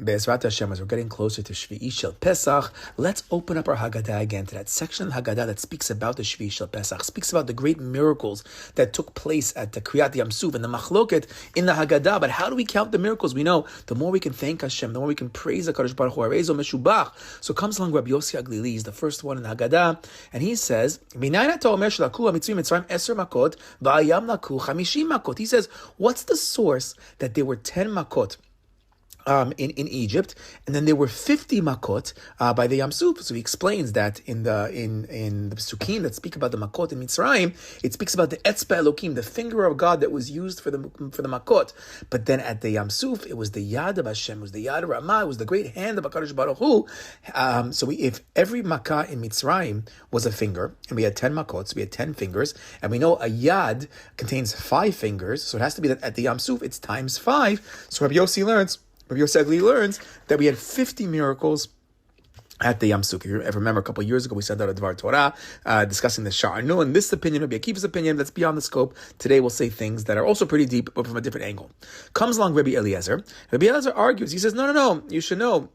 Be'ezrat Hashem, as we're getting closer to Shvii Shel Pesach, let's open up our Haggadah again to that section of Haggadah that speaks about the Shvii Shel Pesach, speaks about the great miracles that took place at the Kriyat Yam Suf and the Machloket in the Haggadah. But how do we count the miracles? We know the more we can thank Hashem, the more we can praise HaKadosh Baruch Hu, Arezo Meshubach. So comes along Rabbi Yossi Aglili, he's the first one in the Haggadah, and he says, he says, what's the source that there were 10 makot in Egypt, and then there were 50 makot by the Yam Suf? So he explains that in the Pesukim that speak about the makot in Mitzrayim, it speaks about the Etzba Elokim, the finger of God that was used for the makot. But then at the Yam Suf, it was the Yad of Hashem, it was the Yad of Ramah, it was the great hand of HaKadosh Baruch Hu. If every makah in Mitzrayim was a finger, and we had 10 makot, so we had 10 fingers, and we know a Yad contains 5 fingers, so it has to be that at the Yam Suf it's times 5. So Rabbi Yossi learns that we had 50 miracles at the Yam Suf. If you ever remember, a couple of years ago, we said that at Dvar Torah, discussing the Sha'arnu, and this opinion, Rabbi Akiva's opinion, that's beyond the scope. Today we'll say things that are also pretty deep, but from a different angle. Comes along Rabbi Eliezer. Rabbi Eliezer argues, he says, no, you should know,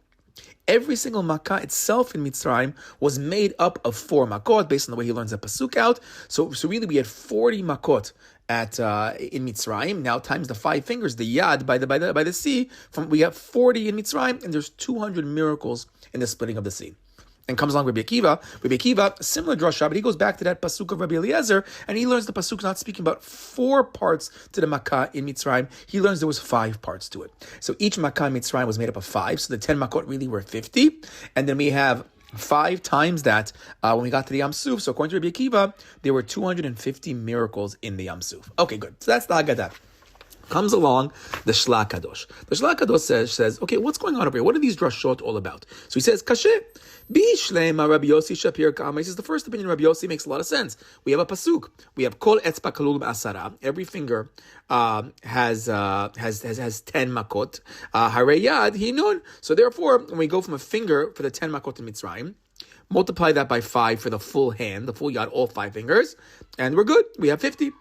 every single makkah itself in Mitzrayim was made up of 4 makot, based on the way he learns the pasuk out. So really, we had 40 makot in Mitzrayim. Now times the 5 fingers, the yad by the sea. We have 40 in Mitzrayim, and there's 200 miracles in the splitting of the sea. And comes along Rabbi Akiva. Rabbi Akiva, similar drasha, but he goes back to that pasuk of Rabbi Eliezer, and he learns the pasuk not speaking about 4 parts to the makkah in Mitzrayim. He learns there was 5 parts to it. So each makkah in Mitzrayim was made up of 5. So the 10 makot really were 50, and then we have 5 times that when we got to the Yam Suf. So according to Rabbi Akiva, there were 250 miracles in the Yam Suf. Okay, good. So that's the Haggadah. Comes along the Shla Kadosh. The Shla Kadosh says, okay, what's going on over here? What are these drashot all about? So he says, Kashe, Bi Shlema Rabbi Yossi Shapir Kama. He says, the first opinion of Rabbi Yossi makes a lot of sense. We have a pasuk. We have Kol Etzba Kalul Asara. Every finger has 10 makot. Harei Yad Hinun. So therefore, when we go from a finger for the 10 makot in Mitzrayim, multiply that by 5 for the full hand, the full yad, all 5 fingers, and we're good. We have 50.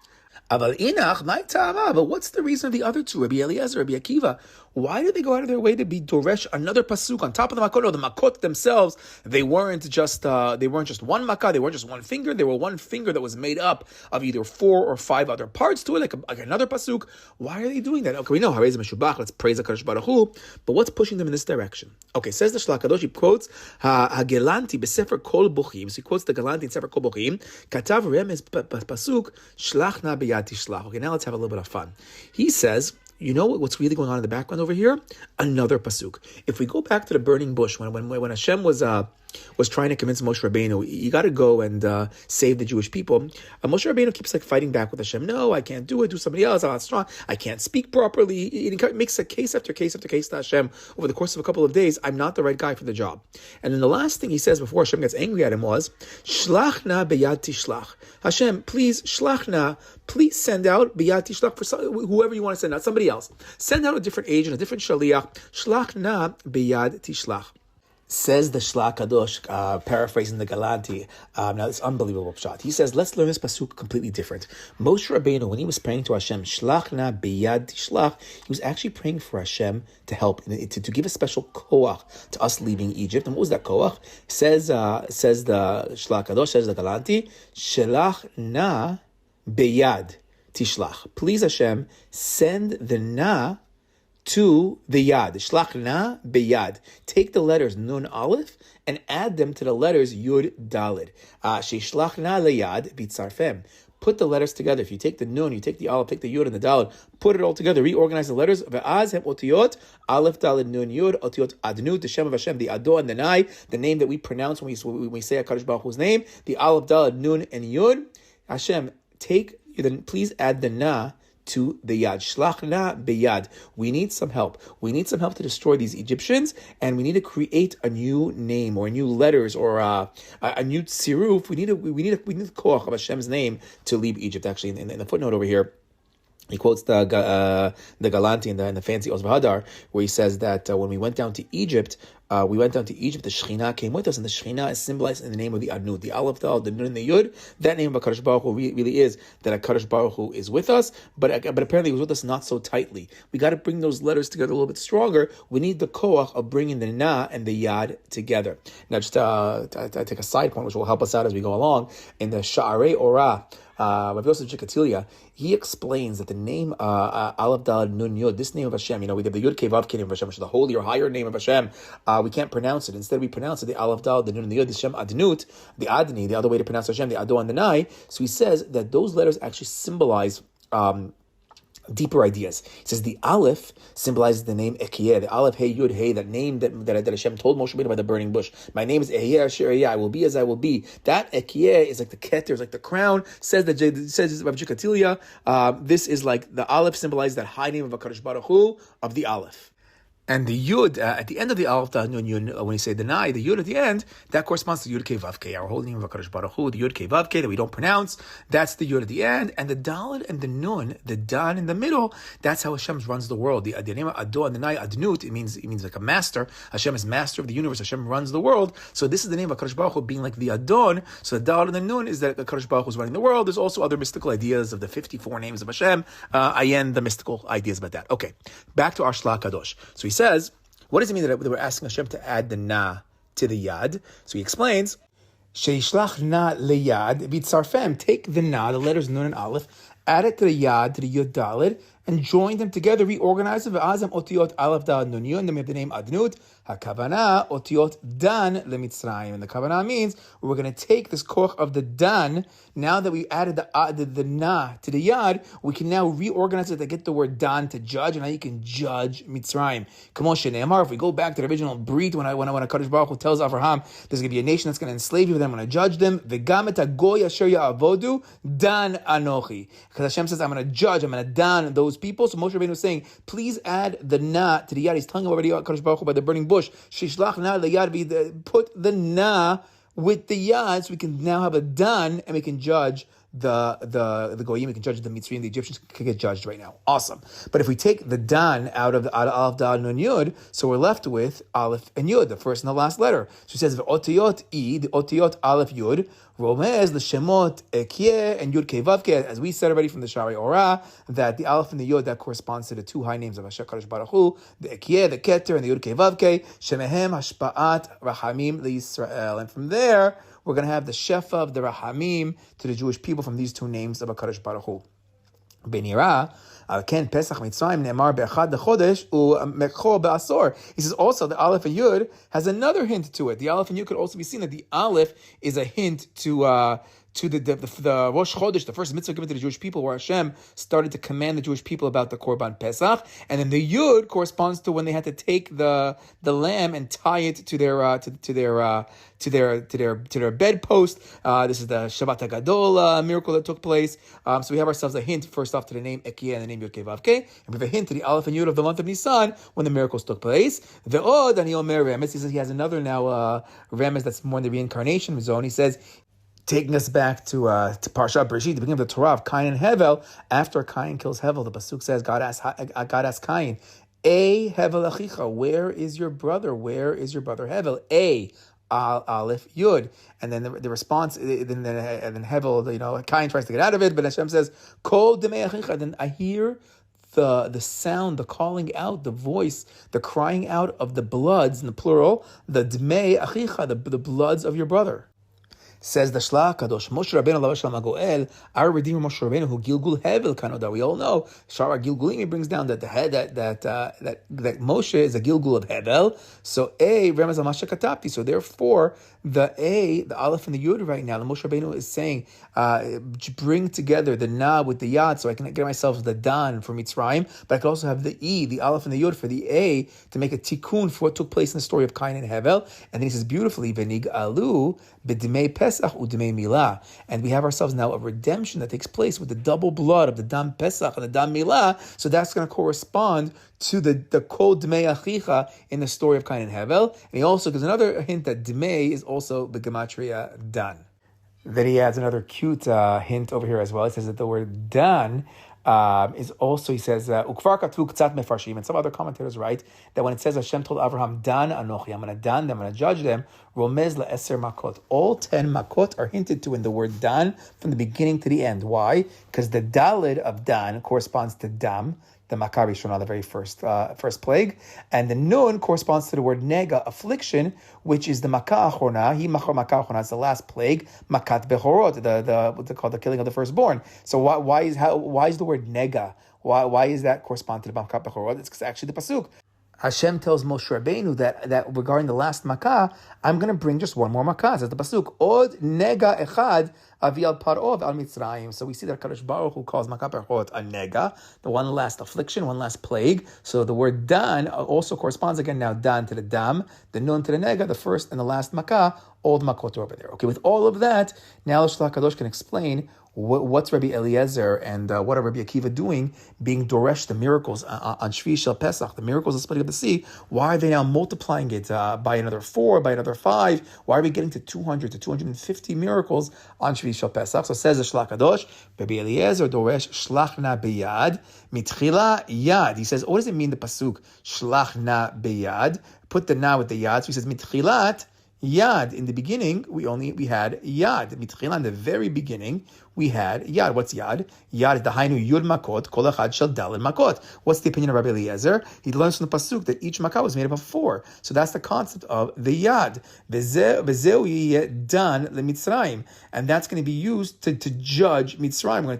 But what's the reason of the other 2, Rabbi Eliezer, Rabbi Akiva? Why did they go out of their way to be doresh another pasuk on top of the makot? No, the makot themselves, they weren't just one makah, they weren't just one finger, they were one finger that was made up of either 4 or 5 other parts to it, like another pasuk. Why are they doing that? Okay, we know Harei Meshubach, let's praise HaKadosh Baruch Hu, but what's pushing them in this direction? Okay, says the Shla Kadosh, he quotes Hagelanti b'Sefer Kol Buchim, so he quotes the Galanti in Sefer Kol Buchim, Katav Remez pasuk Shlach na b'yad tishlach. Okay, now let's have a little bit of fun. He says, you know what's really going on in the background over here? Another pasuk. If we go back to the burning bush, when Hashem was trying to convince Moshe Rabbeinu, you got to go and save the Jewish people. Moshe Rabbeinu keeps fighting back with Hashem. No, I can't do it. Do somebody else. I'm not strong. I can't speak properly. He makes a case after case after case to Hashem over the course of a couple of days. I'm not the right guy for the job. And then the last thing he says before Hashem gets angry at him was, Shlach na b'yad tishlach. Hashem, please, shlach na, please send out b'yad tishlach for whoever you want to send out, somebody else. Send out a different agent, a different shaliach. Shlach na b'yad tishlach. Says the Shla Kadosh, paraphrasing the Galanti. Now, it's unbelievable shot. He says, let's learn this pasuk completely different. Moshe Rabbeinu, when he was praying to Hashem, Shlach na biyad tishlach, he was actually praying for Hashem to help, to give a special koach to us leaving Egypt. And what was that koach? Says the Shla Kadosh, says the Galanti, Shelach na biyad tishlach. Please, Hashem, send the na to the yad. Shlach na beyad. Take the letters nun aleph and add them to the letters yud dalid. Shlach na leyad bitzarfem. Put the letters together. If you take the nun, you take the aleph, take the yud and the dalid, put it all together, reorganize the letters. Ve'az hem otiyot, aleph dalid nun yud, otiyot adnu, the Shem of Hashem, the ado and the nai, the name that we pronounce when we say HaKadosh Baruch Hu's name, the aleph dalid nun and yud. Hashem, please add the na to the yad. Shlach na beyad. We need some help. We need some help to destroy these Egyptians, and we need to create a new name or new letters or a new tziruf. We need the koach of Hashem's name to leave Egypt. Actually, in the footnote over here, he quotes the Galanti in the fancy Oz V'Hadar, where he says that when we went down to Egypt, we went down to Egypt. The Shekhinah came with us, and the Shekhinah is symbolized in the name of the Adnut, the Aleph, the Al, the Nun, and the Yud. That name of HaKadosh Baruch Hu really is that HaKadosh Baruch Hu is with us, but apparently he was with us not so tightly. We got to bring those letters together a little bit stronger. We need the Koach of bringing the Na and the Yad together. Now, just I take a side point, which will help us out as we go along. In the Sha'arei Orah, Rabbi Yosef Chikatilia, he explains that the name Aleph Daled Nun Yud, this name of Hashem, we have the Yud Kei Vav Kei name of Hashem, which is the holy or higher name of Hashem. We can't pronounce it. Instead, we pronounce it the Aleph Daled, the Nun and the Yud, the Shem Adnut, the Adni, the other way to pronounce Hashem, the Ado and the Nai. So he says that those letters actually symbolize deeper ideas. He says the Aleph symbolizes the name Ekyeh, the Aleph Hey Yud Hey, that name that Hashem told Moshe by the burning bush. My name is Ehyeh Asher Ehyeh, I will be as I will be. That Ekyeh is like the keter, is like the crown. Says Rabbi Chikatilia, this is like the Aleph symbolizes that high name of HaKadosh Baruch Hu of the Aleph. And the Yud, at the end of the Aleph, when you say the Nai, the Yud at the end, that corresponds to Yud Kei Vav Kei, our holy name of HaKadosh Baruch Hu, the Yud Kei Vav Kei that we don't pronounce, that's the Yud at the end, and the Daled and the Nun, the Dan in the middle, that's how Hashem runs the world. The name of Ado and the Nai, Adnut, it means like a master. Hashem is master of the universe, Hashem runs the world. So this is the name of HaKadosh Baruch Hu being like the Adon, so the Daled and the Nun is that HaKadosh Baruch Hu is running the world. There's also other mystical ideas of the 54 names of Hashem. I end the mystical ideas about that. Okay, back to our Shla Kadosh. So he says, what does it mean that we're asking Hashem to add the Na to the Yad? So he explains, Sheishlach Na leyad v'tzarfem. Take the Na, the letters Nun and Aleph, add it to the Yad, to the Yud Daled, and join them together, reorganize them. V'azam otiot Aleph Daled Nun Yud, and then we have the name Adnut. HaKavanah otiot Dan leMitzrayim. And the Kavanah means we're going to take this koach of the Dan. Now that we added the Na to the Yad, we can now reorganize it to get the word Dan to judge, and now you can judge Mitzrayim. Moshe Ne'amar, if we go back to the original Brit, when HaKadosh Baruch Hu tells Avraham, there's going to be a nation that's going to enslave you, then I'm going to judge them. V'gam et hagoy asher ya'avodu Dan anochi. Because Hashem says, I'm going to judge, I'm going to Dan those people. So Moshe Rabbeinu is saying, please add the Na to the Yad. He's telling already HaKadosh Baruch Hu by the burning bush, Shishlach Na leyad, put the Na with the Yad, so we can now have a Dan, and we can judge the Goyim, we can judge the Mitzrayim, the Egyptians can get judged right now. Awesome. But if we take the Dan out of Aleph, Dal, Nun, Yud, so we're left with Aleph and Yud, the first and the last letter. So he says, the Otiyot Aleph Yud, Romez, the Shemot, Ekyeh, and Yud Kei Vav Kei, as we said already from the Sha'arei Orah, that the Aleph and the Yud, that corresponds to the two high names of Hashem Kadosh Baruch Hu, the Ekyeh, the Keter, and the Yud Kei Vav Kei, Shemehem Hashpa'at Rahamim LeYisrael. And from there, we're going to have the Shefa of the Rahamim to the Jewish people from these two names of HaKadosh Baruch Hu. Benira, Ken Pesach Mitzrayim Ne'emar Be'echad Chodesh U'Mekho Be'asor. He says also the Aleph and Yud has another hint to it. The Aleph and Yud could also be seen that the Aleph is a hint to the Rosh Chodesh, the first mitzvah given to the Jewish people, where Hashem started to command the Jewish people about the Korban Pesach, and then the Yud corresponds to when they had to take the lamb and tie it to their bedpost. This is the Shabbat HaGadol miracle that took place. So we have ourselves a hint first off to the name Ekyeh and the name Yud Kei Vav Kei, and we have a hint to the Aleph and Yud of the month of Nisan when the miracles took place. The Od and Yomer Remez, he says he has another now Remez that's more in the reincarnation zone. He says, taking us back to Parshat Bereshit, the beginning of the Torah of Cain and Hevel. After Cain kills Hevel, the pasuk says, God asked Cain, "A Hevel achicha, where is your brother? Where is your brother Hevel? A Aleph Yud." And then the response, then Hevel, Cain tries to get out of it, but Hashem says, "Kol demei achicha." Then I hear the sound, the calling out, the voice, the crying out of the bloods in the plural, the dmei achicha, the bloods of your brother. Says the Shla Kadosh, Moshe Rabbeinu Alav Shalom HaGoel, our Redeemer Moshe Rabbeinu, who Gilgul Hevel Kanoda. We all know Shara Gilgulim. He brings down that Moshe is a Gilgul of Hevel. So Remez Al Masha Katapti. So therefore, the Aleph and the Yud right now, the Moshe Rabbeinu is saying, bring together the Na with the Yad, so I can get myself the Dan for Mitzrayim, but I can also have the the Aleph and the Yud for the A, to make a tikkun for what took place in the story of Cain and Hevel. And then he says beautifully, V'nig alu b'dimei Pesach u'dimei Milah. And we have ourselves now a redemption that takes place with the double blood of the Dam Pesach and the Dam Milah. So that's going to correspond to the Kol Dmei Achicha in the story of Cain and Hevel. And he also gives another hint that Dmei is also the Gematria Dan. Then he adds another cute hint over here as well. It says that the word Dan is also, he says, Ukvar katvu k'tzat mefarshim, and some other commentators write that when it says Hashem told Abraham, Dan anochi, I'm going to dan them, I'm going to judge them, romez la'eser makot. All 10 makot are hinted to in the word dan from the beginning to the end. Why? Because the dalid of dan corresponds to dam, the Makkah Rishonah, the very first plague, and the Nun corresponds to the word nega, affliction, which is the Makkah Achorna. Makkah Achorna is the last plague, Makat Bechorot, the what's it called, the killing of the firstborn. So why is the word nega? Why is that correspond to the Makat Bechorot? It's actually the pasuk. Hashem tells Moshe Rabbeinu that regarding the last makkah, I'm going to bring just one more makkah. Says the pasuk, Od nega echad avi al paro al Mitzrayim. So we see that Kadosh Baruch Hu calls makkah perot a nega, the one last affliction, one last plague. So the word dan also corresponds again now dan to the dam, the nun to the nega, the first and the last makkah. All the makkot are over there. Okay, with all of that, now Shlomo Kadosh can explain what's Rabbi Eliezer and what are Rabbi Akiva doing, being doresh the miracles on Shvii Shel Pesach, the miracles of the splitting of the sea. Why are they now multiplying it by another 4, by another 5? Why are we getting to 200 to 250 miracles on Shvii Shel Pesach? So says the Shlomo Kadosh, Rabbi Eliezer doresh shlach na biyad mitchila yad. He says, what does it mean, the pasuk shlach na biyad? Put the na with the yad. So he says mitchilat yad. In the beginning, we had yad. Mitchila, in the very beginning, we had yad. What's yad? Yad is the hainu yud makot, kol echad shel daled makot. What's the opinion of Rabbi Eliezer? He learns from the pasuk that each makah was made up of 4. So that's the concept of the yad. V'zeu yeh dan leMitzrayim, and that's going to be used to judge Mitzrayim. We're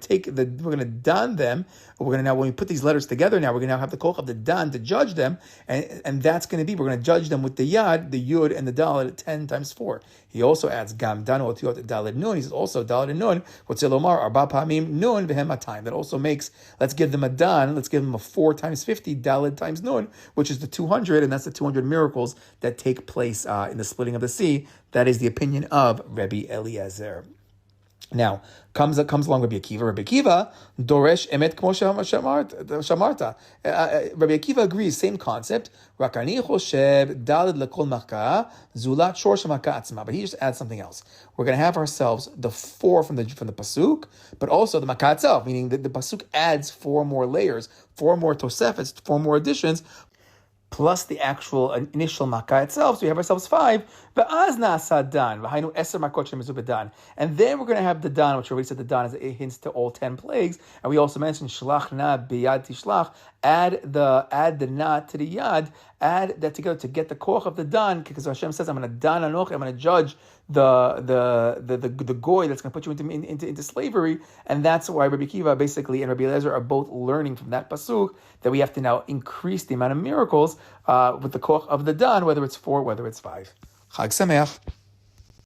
going to dan them. We're going to now, when we put these letters together, now we're going to now have the koach of the dan to judge them, and that's going to be, we're going to judge them with the yad, the yud, and the daled at 10 times 4. He also adds gam dan otiot daled nun. He says also daled and nun. What's Lomar arba pamim nun v'hem atayim. That also makes, let's give them a dan, let's give them a 4 times 50, daled times nun, which is the 200, and that's the 200 miracles that take place in the splitting of the sea. That is the opinion of Rabbi Eliezer. Now, comes along Rabbi Akiva. Rabbi Akiva, doresh emet kmo shamarta. Rabbi Akiva agrees, same concept. Rakani choshev daled lekol makkah zulat shor shemaka atzma. But he just adds something else. We're going to have ourselves the 4 from the pasuk, but also the makkah itself, meaning that the pasuk adds 4 more layers, 4 more tosefets, 4 more additions, plus the actual initial makkah itself. So we have ourselves 5. And then we're going to have the dan, which already said the dan hints to all 10 plagues. And we also mentioned shlach na biyad tishlach. Add the na to the yad. Add that together to get the koach of the dan, because Hashem says, I'm going to dan anochi, I'm going to judge the goy that's going to put you into slavery. And that's why Rabbi Akiva basically and Rabbi Eliezer are both learning from that pasuk that we have to now increase the amount of miracles with the koach of the dan, whether it's 4, whether it's 5. Chag Sameach.